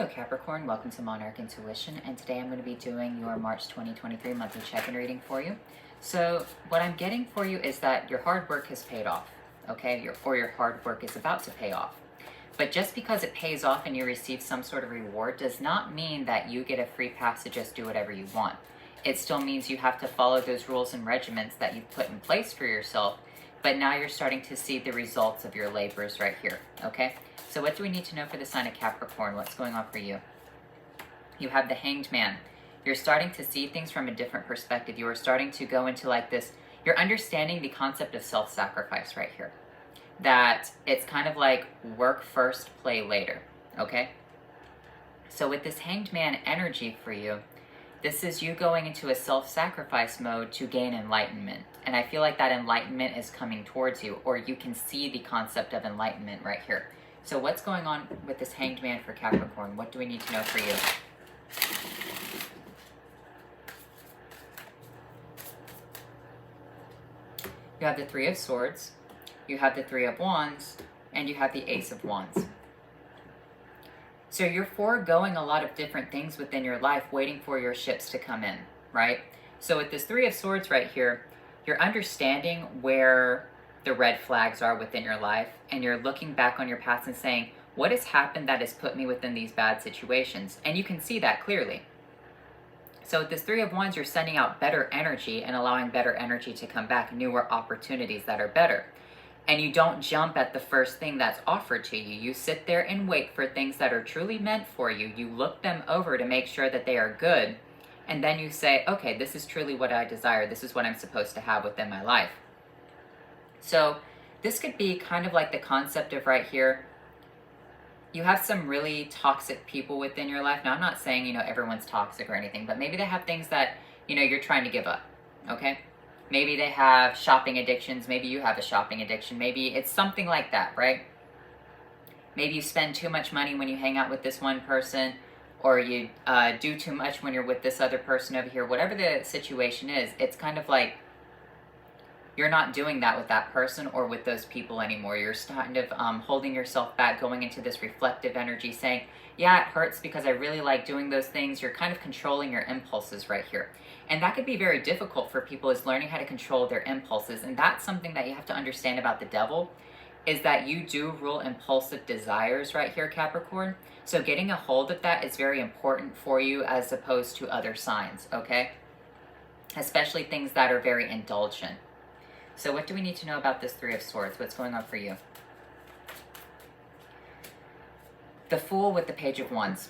Hello Capricorn, welcome to Monarch Intuition, and today I'm going to be doing your March 2023 monthly check-in reading for you. So what I'm getting for you is that your hard work has paid off, okay? Your hard work is about to pay off. But just because it pays off and you receive some sort of reward does not mean that you get a free pass to just do whatever you want. It still means you have to follow those rules and regiments that you've put in place for yourself, but now you're starting to see the results of your labors right here, okay? So what do we need to know for the sign of Capricorn? What's going on for you? You have the Hanged Man. You're starting to see things from a different perspective. You are starting to go into like this, you're understanding the concept of self-sacrifice right here. That it's kind of like work first, play later, okay? So with this Hanged Man energy for you, this is you going into a self-sacrifice mode to gain enlightenment. And I feel like that enlightenment is coming towards you, or you can see the concept of enlightenment right here. So what's going on with this Hanged Man for Capricorn? What do we need to know for you? You have the Three of Swords, you have the Three of Wands, and you have the Ace of Wands. So you're foregoing a lot of different things within your life, waiting for your ships to come in, right? So with this Three of Swords right here, you're understanding where the red flags are within your life, and you're looking back on your past and saying, what has happened that has put me within these bad situations? And you can see that clearly. So with this Three of Wands, you're sending out better energy and allowing better energy to come back, newer opportunities that are better. And you don't jump at the first thing that's offered to you. You sit there and wait for things that are truly meant for you. You look them over to make sure that they are good. And then you say, okay, this is truly what I desire. This is what I'm supposed to have within my life. So this could be kind of like the concept of right here, you have some really toxic people within your life. Now, I'm not saying, everyone's toxic or anything, but maybe they have things that, you're trying to give up, okay? Maybe they have shopping addictions. Maybe you have a shopping addiction. Maybe it's something like that, right? Maybe you spend too much money when you hang out with this one person, or you do too much when you're with this other person over here. Whatever the situation is, it's kind of like, you're not doing that with that person or with those people anymore. You're kind of holding yourself back, going into this reflective energy, saying, yeah, it hurts because I really like doing those things. You're kind of controlling your impulses right here. And that could be very difficult for people, is learning how to control their impulses. And that's something that you have to understand about the devil, is that you do rule impulsive desires right here, Capricorn. So getting a hold of that is very important for you as opposed to other signs, okay? Especially things that are very indulgent. So what do we need to know about this Three of Swords? What's going on for you? The Fool with the Page of Wands.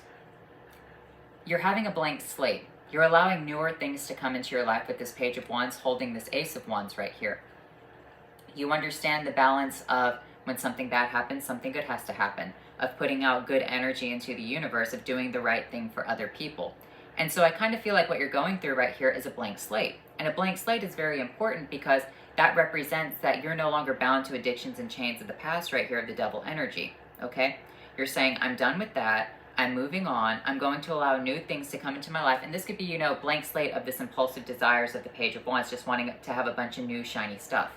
You're having a blank slate. You're allowing newer things to come into your life with this Page of Wands, holding this Ace of Wands right here. You understand the balance of when something bad happens, something good has to happen, of putting out good energy into the universe, of doing the right thing for other people. And so I kind of feel like what you're going through right here is a blank slate. And a blank slate is very important because that represents that you're no longer bound to addictions and chains of the past right here, of the devil energy, okay? You're saying, I'm done with that. I'm moving on. I'm going to allow new things to come into my life. And this could be, blank slate of this impulsive desires of the Page of Wands, just wanting to have a bunch of new shiny stuff.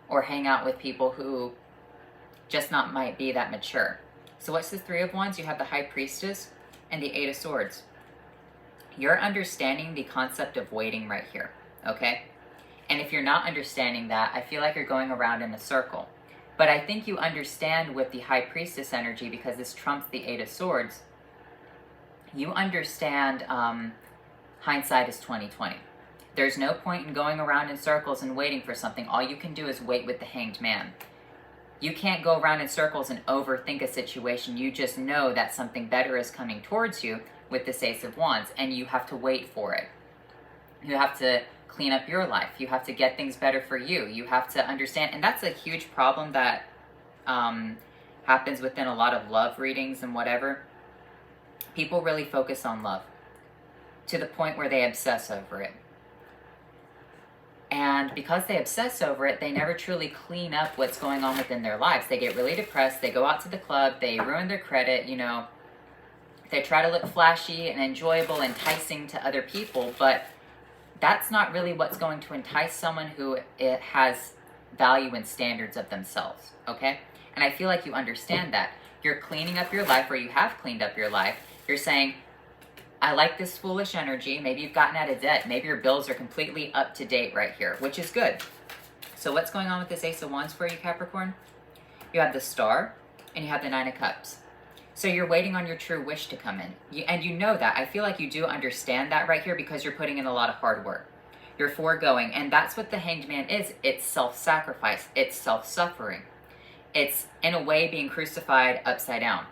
Or hang out with people who just not might be that mature. So what's the Three of Wands? You have the High Priestess and the Eight of Swords. You're understanding the concept of waiting right here, okay? And if you're not understanding that, I feel like you're going around in a circle. But I think you understand with the High Priestess energy, because this trumps the Eight of Swords, you understand hindsight is 20/20. There's no point in going around in circles and waiting for something. All you can do is wait with the Hanged Man. You can't go around in circles and overthink a situation. You just know that something better is coming towards you with this Ace of Wands, and you have to wait for it. You have to clean up your life. You have to get things better for you. You have to understand, and that's a huge problem that happens within a lot of love readings and whatever. People really focus on love to the point where they obsess over it. And because they obsess over it, they never truly clean up what's going on within their lives. They get really depressed. They go out to the club. They ruin their credit, They try to look flashy and enjoyable, enticing to other people, but that's not really what's going to entice someone who has value and standards of themselves, okay? And I feel like you understand that. You're cleaning up your life, or you have cleaned up your life. You're saying, I like this foolish energy. Maybe you've gotten out of debt. Maybe your bills are completely up to date right here, which is good. So what's going on with this Ace of Wands for you, Capricorn? You have the Star and you have the Nine of Cups. So you're waiting on your true wish to come in. And you know that. I feel like you do understand that right here because you're putting in a lot of hard work. You're foregoing. And that's what the Hanged Man is. It's self-sacrifice. It's self-suffering. It's, in a way, being crucified upside down.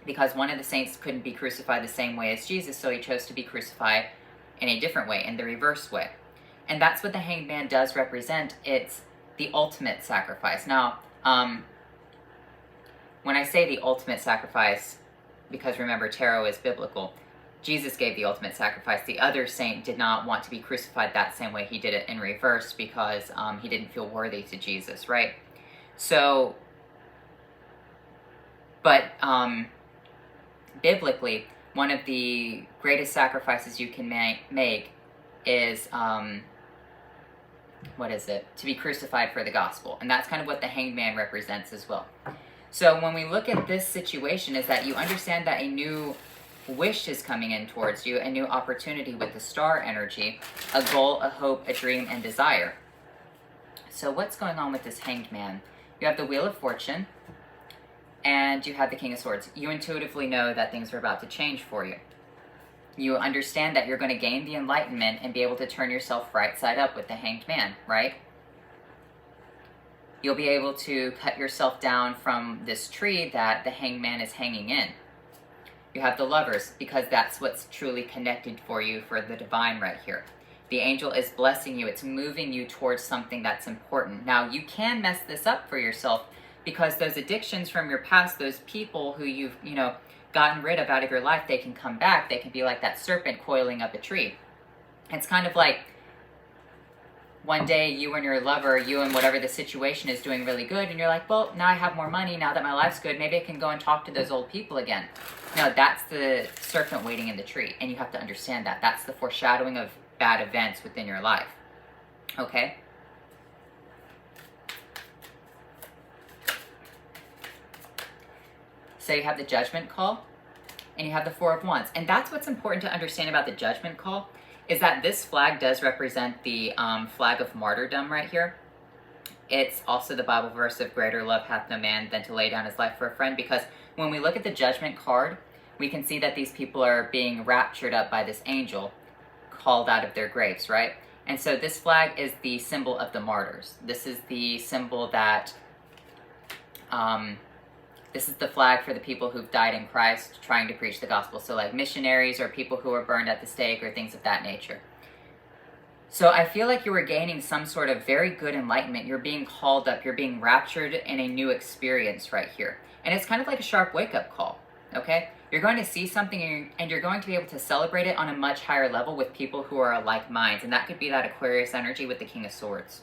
Because one of the saints couldn't be crucified the same way as Jesus, so he chose to be crucified in a different way, in the reverse way. And that's what the Hanged Man does represent. It's the ultimate sacrifice. Now, when I say the ultimate sacrifice, because remember, tarot is biblical, Jesus gave the ultimate sacrifice. The other saint did not want to be crucified that same way. He did it in reverse because he didn't feel worthy to Jesus, right? So, but biblically, one of the greatest sacrifices you can make is, what is it? To be crucified for the gospel. And that's kind of what the Hanged Man represents as well. So when we look at this situation, is that you understand that a new wish is coming in towards you, a new opportunity with the Star energy, a goal, a hope, a dream, and desire. So what's going on with this Hanged Man? You have the Wheel of Fortune, and you have the King of Swords. You intuitively know that things are about to change for you. You understand that you're going to gain the enlightenment and be able to turn yourself right side up with the Hanged Man, right? You'll be able to cut yourself down from this tree that the Hanged Man is hanging in. You have the Lovers, because that's what's truly connected for you for the divine right here. The angel is blessing you. It's moving you towards something that's important. Now, you can mess this up for yourself because those addictions from your past, those people who you've, gotten rid of out of your life, they can come back. They can be like that serpent coiling up a tree. It's kind of like one day you and your lover, you and whatever the situation is doing really good, and you're like, well, now I have more money, now that my life's good, maybe I can go and talk to those old people again. No, that's the serpent waiting in the tree, and you have to understand that. That's the foreshadowing of bad events within your life. Okay? So you have the Judgment Call, and you have the Four of Wands. And that's what's important to understand about the Judgment Call, is that this flag does represent the flag of martyrdom right here. It's also the Bible verse of greater love hath no man than to lay down his life for a friend, because when we look at the Judgment card, we can see that these people are being raptured up by this angel called out of their graves, right? And so this flag is the symbol of the martyrs. This is the symbol that, this is the flag for the people who've died in Christ trying to preach the gospel. So like missionaries or people who are burned at the stake or things of that nature. So I feel like you were gaining some sort of very good enlightenment. You're being called up. You're being raptured in a new experience right here. And it's kind of like a sharp wake-up call, okay? You're going to see something and you're going to be able to celebrate it on a much higher level with people who are like minds. And that could be that Aquarius energy with the King of Swords.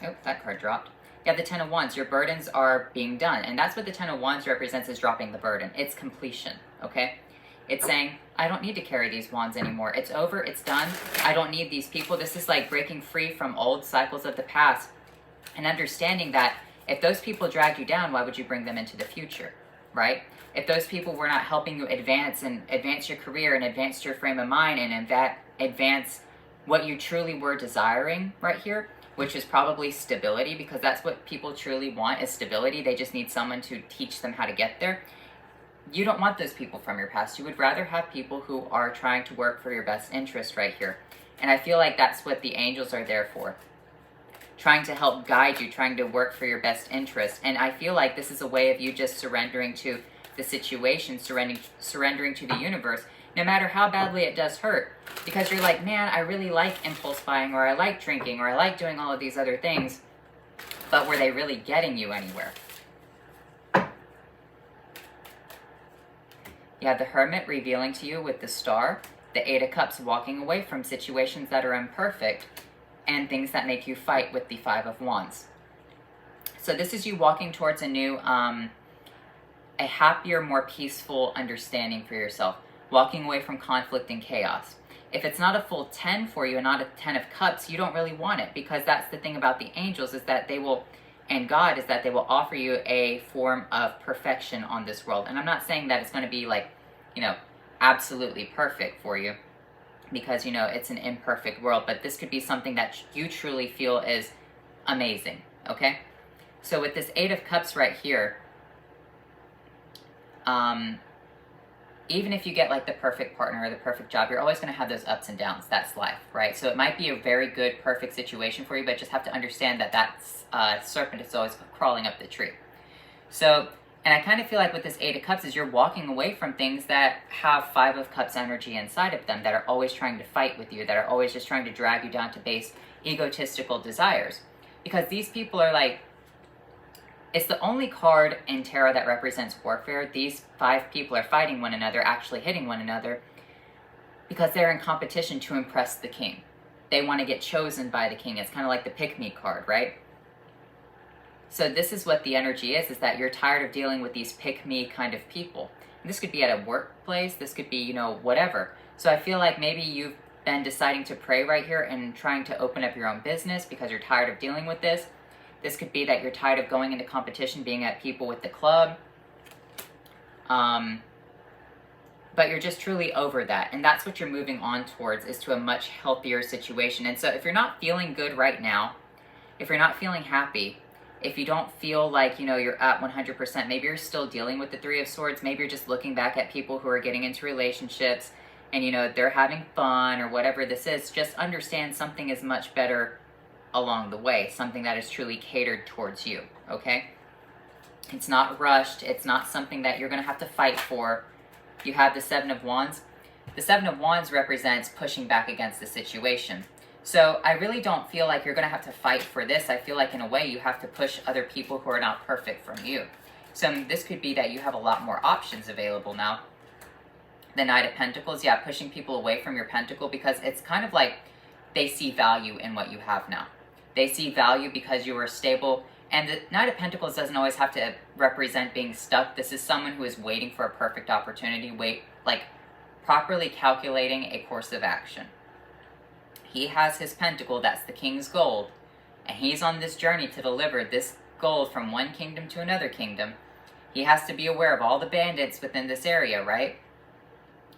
Oh, that card dropped. You have the Ten of Wands. Your burdens are being done. And that's what the Ten of Wands represents, is dropping the burden. It's completion, okay? It's saying, I don't need to carry these wands anymore. It's over. It's done. I don't need these people. This is like breaking free from old cycles of the past and understanding that if those people dragged you down, why would you bring them into the future, right? If those people were not helping you advance your career and advance your frame of mind and advance what you truly were desiring right here, which is probably stability, because that's what people truly want, is stability. They just need someone to teach them how to get there. You don't want those people from your past. You would rather have people who are trying to work for your best interest right here. And I feel like that's what the angels are there for. Trying to help guide you, trying to work for your best interest. And I feel like this is a way of you just surrendering to the situation, surrendering to the universe, no matter how badly it does hurt. Because you're like, man, I really like impulse buying, or I like drinking, or I like doing all of these other things. But were they really getting you anywhere? You have the Hermit revealing to you with the Star, the Eight of Cups walking away from situations that are imperfect, and things that make you fight with the Five of Wands. So this is you walking towards a new, a happier, more peaceful understanding for yourself, walking away from conflict and chaos. If it's not a full 10 for you and not a 10 of Cups, you don't really want it, because that's the thing about the angels, is that they will and God is that they will offer you a form of perfection on this world. And I'm not saying that it's going to be like, you know, absolutely perfect for you, because, you know, it's an imperfect world, but this could be something that you truly feel is amazing, okay? So with this Eight of Cups right here, even if you get like the perfect partner or the perfect job, you're always going to have those ups and downs. That's life, right? So it might be a very good, perfect situation for you, but just have to understand that that serpent is always crawling up the tree. So, and I kind of feel like with this Eight of Cups is you're walking away from things that have Five of Cups energy inside of them, that are always trying to fight with you, that are always just trying to drag you down to base egotistical desires. Because these people are like, it's the only card in tarot that represents warfare. These 5 people are fighting one another, actually hitting one another, because they're in competition to impress the king. They want to get chosen by the king. It's kind of like the pick-me card, right? So this is what the energy is that you're tired of dealing with these pick-me kind of people. And this could be at a workplace. This could be, you know, whatever. So I feel like maybe you've been deciding to pray right here and trying to open up your own business because you're tired of dealing with this. This could be that you're tired of going into competition, being at people with the club. But you're just truly over that. And that's what you're moving on towards, is to a much healthier situation. And so if you're not feeling good right now, if you're not feeling happy, if you don't feel like, you know, you're at 100%, maybe you're still dealing with the Three of Swords. Maybe you're just looking back at people who are getting into relationships and, you know, they're having fun or whatever this is. Just understand something is much better along the way, something that is truly catered towards you, okay? It's not rushed. It's not something that you're going to have to fight for. You have the Seven of Wands. The Seven of Wands represents pushing back against the situation. So I really don't feel like you're going to have to fight for this. I feel like in a way you have to push other people who are not perfect from you. So this could be that you have a lot more options available now. The Knight of Pentacles, yeah, pushing people away from your pentacle, because it's kind of like they see value in what you have now. They see value because you are stable. And the Knight of Pentacles doesn't always have to represent being stuck. This is someone who is waiting for a perfect opportunity, like properly calculating a course of action. He has his pentacle, that's the king's gold, and he's on this journey to deliver this gold from one kingdom to another kingdom. He has to be aware of all the bandits within this area, right?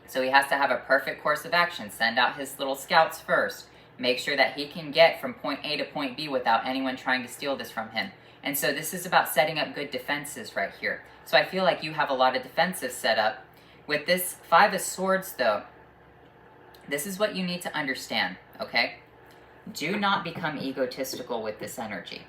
So he has to have a perfect course of action, send out his little scouts first, make sure that he can get from point A to point B without anyone trying to steal this from him. And so this is about setting up good defenses right here. So I feel like you have a lot of defenses set up. With this Five of Swords, though, this is what you need to understand, okay? Do not become egotistical with this energy,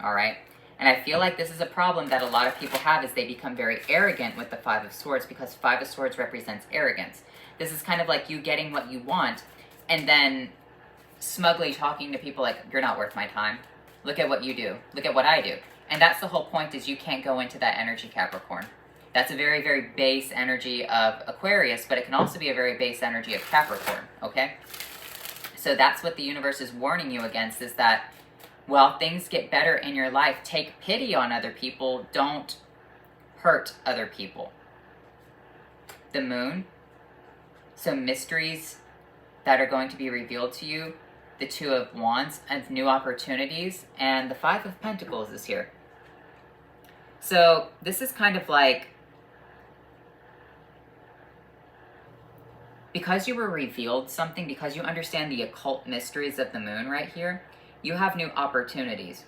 all right? And I feel like this is a problem that a lot of people have, is they become very arrogant with the Five of Swords, because Five of Swords represents arrogance. This is kind of like you getting what you want and then smugly talking to people like, you're not worth my time. Look at what you do. Look at what I do. And that's the whole point, is you can't go into that energy, Capricorn. That's a very, very base energy of Aquarius, but it can also be a very base energy of Capricorn, okay? So that's what the universe is warning you against, is that while things get better in your life, take pity on other people. Don't hurt other people. The Moon. So mysteries that are going to be revealed to you. The Two of Wands and new opportunities. And the Five of Pentacles is here. So this is kind of like, because you were revealed something, because you understand the occult mysteries of the Moon right here, you have new opportunities.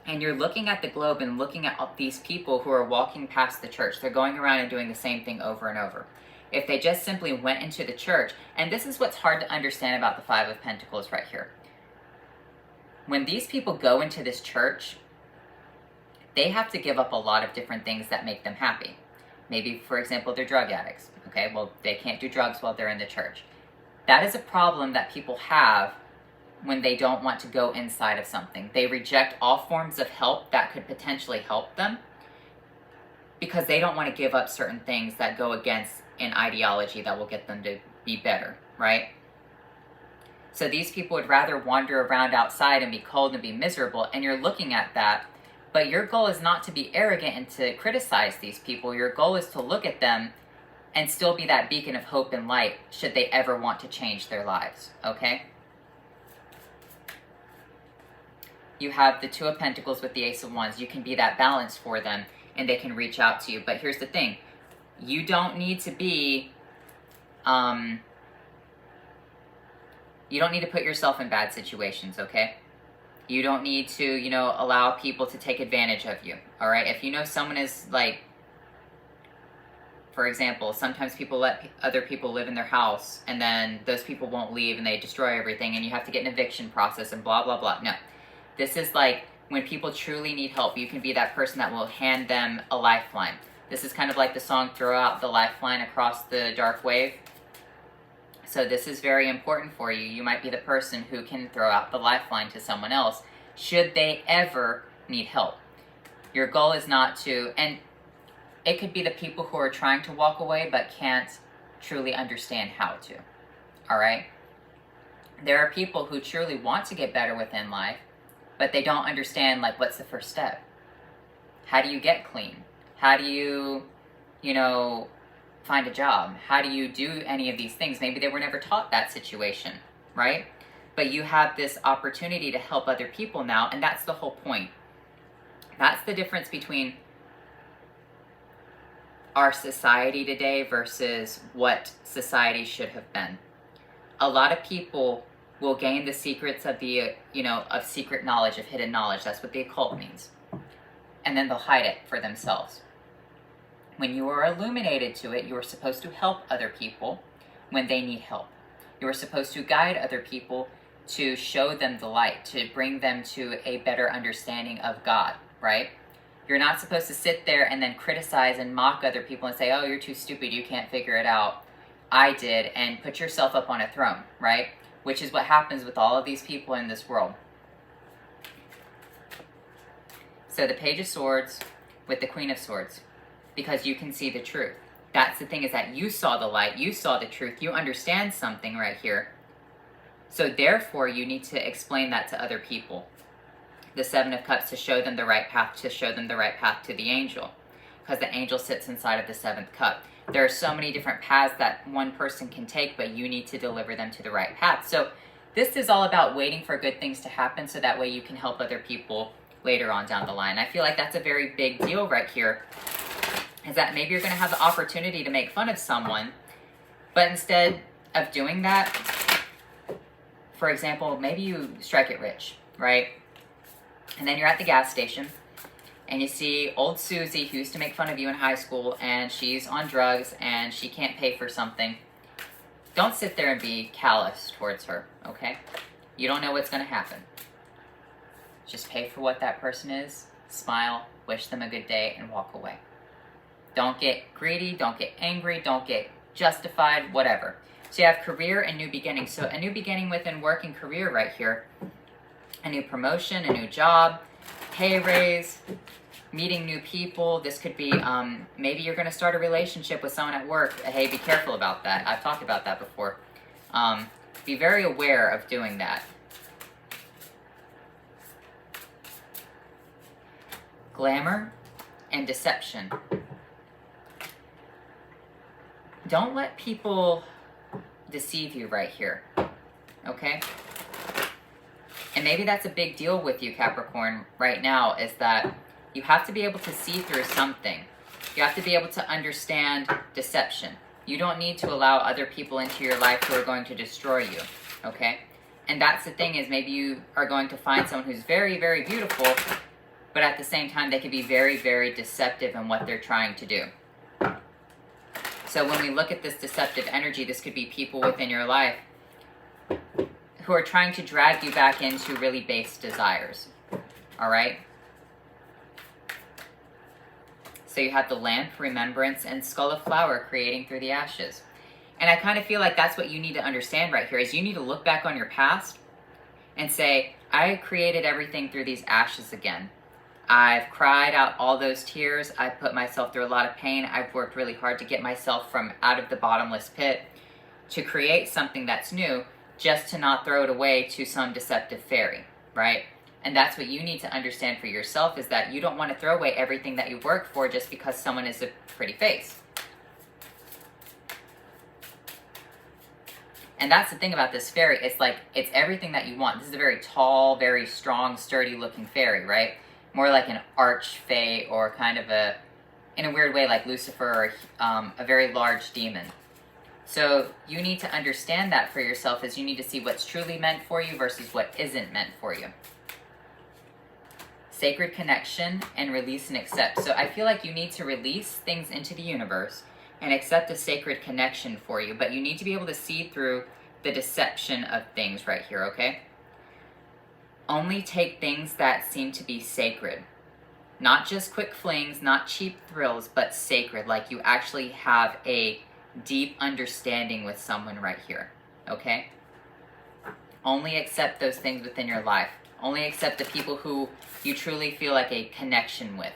And you're looking at the globe and looking at all these people who are walking past the church. They're going around and doing the same thing over and over. If they just simply went into the church, and this is what's hard to understand about the Five of Pentacles right here. When these people go into this church, they have to give up a lot of different things that make them happy. Maybe, for example, they're drug addicts. Okay, well, they can't do drugs while they're in the church. That is a problem that people have when they don't want to go inside of something. They reject all forms of help that could potentially help them because they don't want to give up certain things that go against an ideology that will get them to be better, right? So these people would rather wander around outside and be cold and be miserable, and you're looking at that. But your goal is not to be arrogant and to criticize these people. Your goal is to look at them and still be that beacon of hope and light should they ever want to change their lives, okay? you have the Two of Pentacles with the Ace of Wands. You can be that balance for them and they can reach out to you. But here's the thing. You don't need to be, you don't need to put yourself in bad situations, okay? You don't need to, you know, allow people to take advantage of you, all right? If you know someone is like, for example, sometimes people let other people live in their house and then those people won't leave and they destroy everything and you have to get an eviction process and blah, blah, blah. No, this is like when people truly need help, you can be that person that will hand them a lifeline. This is kind of like the song, throw out the lifeline across the dark wave. So this is very important for you. You might be the person who can throw out the lifeline to someone else should they ever need help. Your goal is not to, and it could be the people who are trying to walk away but can't truly understand how to, all right? There are people who truly want to get better within life, but they don't understand, like, what's the first step? How do you get clean? How do you, you know, find a job? How do you do any of these things? Maybe they were never taught that situation, right? But you have this opportunity to help other people now, and that's the whole point. That's the difference between our society today versus what society should have been. A lot of people will gain the secrets of the, you know, of secret knowledge, of hidden knowledge. That's what the occult means. And then they'll hide it for themselves. When you are illuminated to it, you are supposed to help other people when they need help. You are supposed to guide other people to show them the light, to bring them to a better understanding of God, right? You're not supposed to sit there and then criticize and mock other people and say, oh, you're too stupid, you can't figure it out. I did, and put yourself up on a throne, right? Which is what happens with all of these people in this world. So the Page of Swords with the Queen of Swords, because you can see the truth. That's the thing, is that you saw the light, you saw the truth, you understand something right here. So therefore, you need to explain that to other people. The Seven of Cups, to show them the right path, to show them the right path to the angel, because the angel sits inside of the seventh cup. There are so many different paths that one person can take, but you need to deliver them to the right path. So this is all about waiting for good things to happen so that way you can help other people later on down the line. I feel like that's a very big deal right here, is that maybe you're going to have the opportunity to make fun of someone, but instead of doing that, for example, maybe you strike it rich, right? And then you're at the gas station and you see old Susie, who used to make fun of you in high school, and she's on drugs and she can't pay for something. Don't sit there and be callous towards her, okay? You don't know what's going to happen. Just pay for what that person is, smile, wish them a good day, and walk away. Don't get greedy, don't get angry, don't get justified, whatever. So you have career and new beginning. So a new beginning within work and career right here. A new promotion, a new job, pay raise, meeting new people. This could be, maybe you're going to start a relationship with someone at work. Hey, be careful about that. I've talked about that before. Be very aware of doing that. Glamour and deception. Don't let people deceive you right here, okay? And maybe that's a big deal with you, Capricorn, right now, is that you have to be able to see through something. You have to be able to understand deception. You don't need to allow other people into your life who are going to destroy you, okay? And that's the thing, is maybe you are going to find someone who's very, very beautiful, but at the same time, they can be very, very deceptive in what they're trying to do. So when we look at this deceptive energy, this could be people within your life who are trying to drag you back into really base desires, all right? So you have the Lamp, Remembrance, and Skull of Flower, creating through the ashes. And I kind of feel like that's what you need to understand right here, is you need to look back on your past and say, I created everything through these ashes again. I've cried out all those tears. I've put myself through a lot of pain. I've worked really hard to get myself from out of the bottomless pit to create something that's new, just to not throw it away to some deceptive fairy, right? And that's what you need to understand for yourself, is that you don't want to throw away everything that you worked for just because someone is a pretty face. And that's the thing about this fairy. It's like, it's everything that you want. This is a very tall, very strong, sturdy looking fairy, right? More like an archfey, or kind of a, in a weird way, like Lucifer, or a very large demon. So you need to understand that for yourself, as you need to see what's truly meant for you versus what isn't meant for you. Sacred connection and release and accept. So I feel like you need to release things into the universe and accept a sacred connection for you, but you need to be able to see through the deception of things right here, okay? Only take things that seem to be sacred. Not just quick flings, not cheap thrills, but sacred, like you actually have a deep understanding with someone right here, okay? Only accept those things within your life. Only accept the people who you truly feel like a connection with.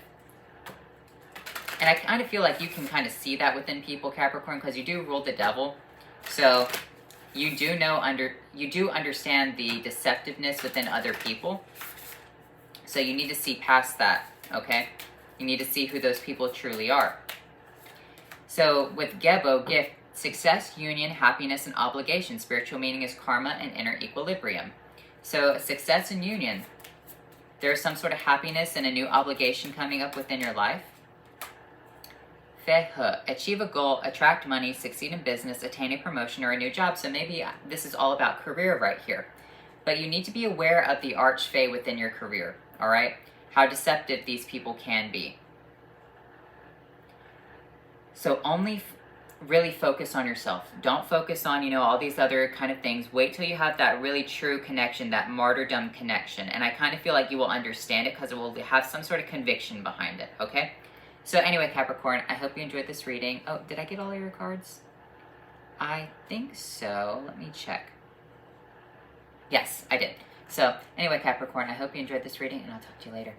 And I kind of feel like you can kind of see that within people, Capricorn, because you do rule the devil. So you do understand the deceptiveness within other people. So you need to see past that, okay? You need to see who those people truly are. So with Gebo, gift, success, union, happiness, and obligation. Spiritual meaning is karma and inner equilibrium. So success and union. There's some sort of happiness and a new obligation coming up within your life. Fehe, achieve a goal, attract money, succeed in business, attain a promotion or a new job. So maybe this is all about career right here. But you need to be aware of the archfey within your career, all right? How deceptive these people can be. So only really focus on yourself. Don't focus on, all these other kind of things. Wait till you have that really true connection, that martyrdom connection. And I kind of feel like you will understand it because it will have some sort of conviction behind it, okay? So anyway, Capricorn, I hope you enjoyed this reading. Oh, did I get all of your cards? I think so. Let me check. Yes, I did. So anyway, Capricorn, I hope you enjoyed this reading, and I'll talk to you later.